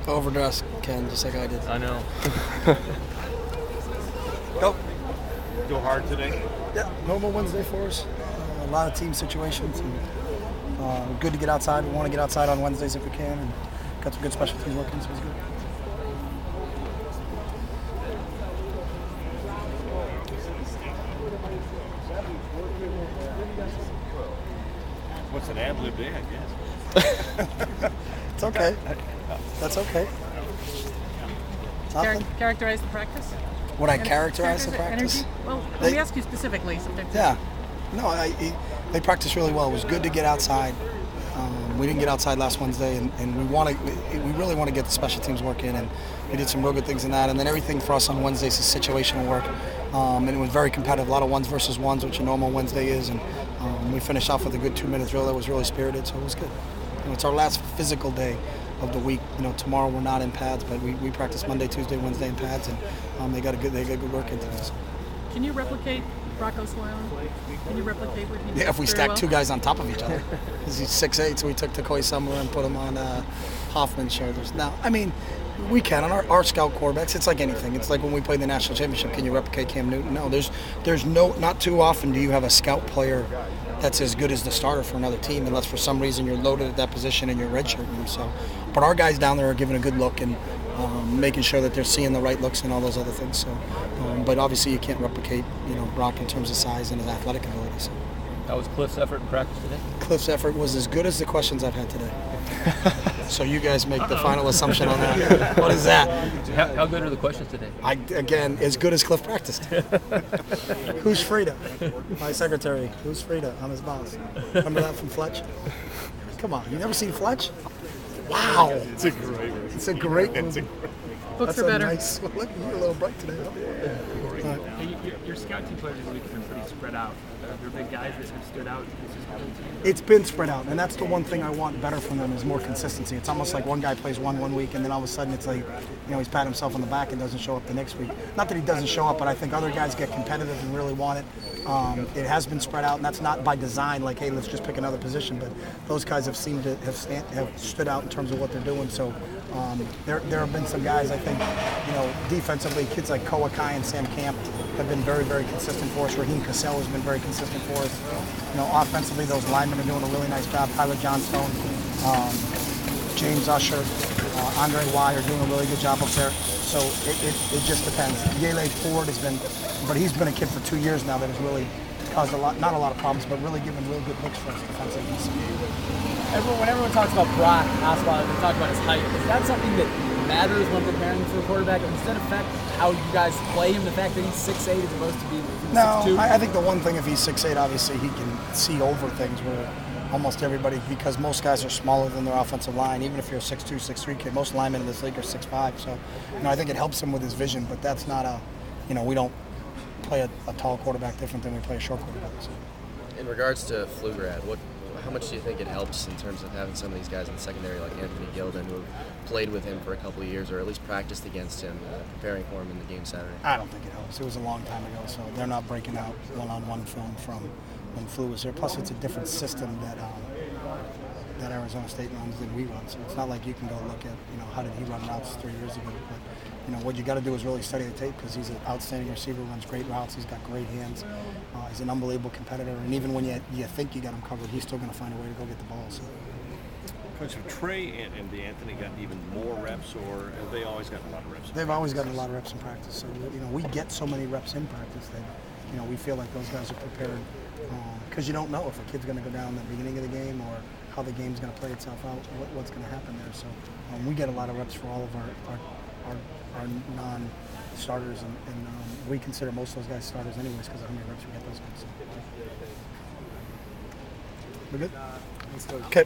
Overdressed, Ken, just like I did. I know. Go. Go hard today? Yeah, normal Wednesday for us. A lot of team situations. And, good to get outside. We want to get outside on Wednesdays if we can. And got some good special teams working, so it was good. What's an ad-lib day, I guess? It's okay. That's okay. Nothing. Characterize the practice? Would I characterize the practice? Energy? Well, let me ask you specifically. Sometimes. Yeah. No, they practiced really well. It was good to get outside. We didn't get outside last Wednesday, and we really want to get the special teams work in, and we did some real good things in that. And then everything for us on Wednesdays is situational work, and it was very competitive. A lot of ones versus ones, which a normal Wednesday is, and we finished off with a good 2-minute drill that was really spirited, so it was good. It's our last physical day of the week. Tomorrow we're not in pads, but we practice Monday, Tuesday, Wednesday in pads, and they got good work into this. Can you replicate Rocco Sloan? Can you replicate what he did? Yeah, if we stack well? two guys on top of each other. He's 6'8", so we took Takoi Summer and put him on Hoffman's shoulders. Now, I mean, we can. On our scout quarterbacks, it's like anything. It's like when we played the national championship. Can you replicate Cam Newton? No, there's not too often do you have a scout player that's as good as the starter for another team, unless for some reason you're loaded at that position in your redshirt room. So, but our guys down there are giving a good look and making sure that they're seeing the right looks and all those other things. So, but obviously you can't replicate, Brock in terms of size and his athletic ability. So. How was Cliff's effort in practice today? Cliff's effort was as good as the questions I've had today. So you guys make the final assumption on that. What is that? How good are the questions today? Again, as good as Cliff practiced. Who's Frida? My secretary. Who's Frida? I'm his boss. Remember that from Fletch? Come on, you never seen Fletch? Wow. It's a great movie. It's a great movie. Books That's are better. Nice. Look, you're a little bright today. Your scout team players this week have been pretty spread out. There are big guys that have stood out. It's been spread out, and that's the one thing I want better from them is more consistency. It's almost like one guy plays one week, and then all of a sudden it's like, he's patting himself on the back and doesn't show up the next week. Not that he doesn't show up, but I think other guys get competitive and really want it. It has been spread out, and that's not by design, like, hey, let's just pick another position, but those guys have seemed to have stood out in terms of what they're doing. So there have been some guys, I think, defensively, kids like Koa Kai and Sam Camp have been very, very consistent for us. Raheem Cassell has been very consistent for us. Offensively, those linemen are doing a really nice job. Tyler Johnstone, James Usher, Andre Y are doing a really good job up there. So it just depends. Yale Ford he's been a kid for 2 years now that has really caused not a lot of problems, but really given real good looks for us defensively. When everyone talks about Brock Osweiler, they talk about his height. Is that something that matters when preparing for a quarterback? Instead of how you guys play him, the fact that he's 6'8" as opposed to being 6'2"? No, I think the one thing, if he's 6'8", obviously he can see over things where almost everybody, because most guys are smaller than their offensive line. Even if you're a 6'2", 6'3" kid, most linemen in this league are 6'5". So, I think it helps him with his vision, but that's not we don't play a tall quarterback different than we play a short quarterback. So. In regards to Pflugrad, how much do you think it helps in terms of having some of these guys in the secondary like Anthony Gilden who have played with him for a couple of years or at least practiced against him, preparing for him in the game Saturday? I don't think it helps. It was a long time ago, so they're not breaking out one-on-one film from when Flu was there. Plus, it's a different system that Arizona State runs than we run. So it's not like you can go look at, how did he run routes 3 years ago. But, what you got to do is really study the tape because he's an outstanding receiver, runs great routes, he's got great hands. He's an unbelievable competitor, and even when you think you got him covered, he's still going to find a way to go get the ball. So. Coach, have Trey and DeAnthony gotten even more reps, or have they always gotten a lot of reps? They've always gotten a lot of reps in practice. So, we get so many reps in practice that, we feel like those guys are prepared because you don't know if a kid's going to go down at the beginning of the game or how the game's going to play itself out, what's going to happen there. So we get a lot of reps for all of our non-starters, and we consider most of those guys starters anyways because of how many reps we get those guys. So. We're good? Okay.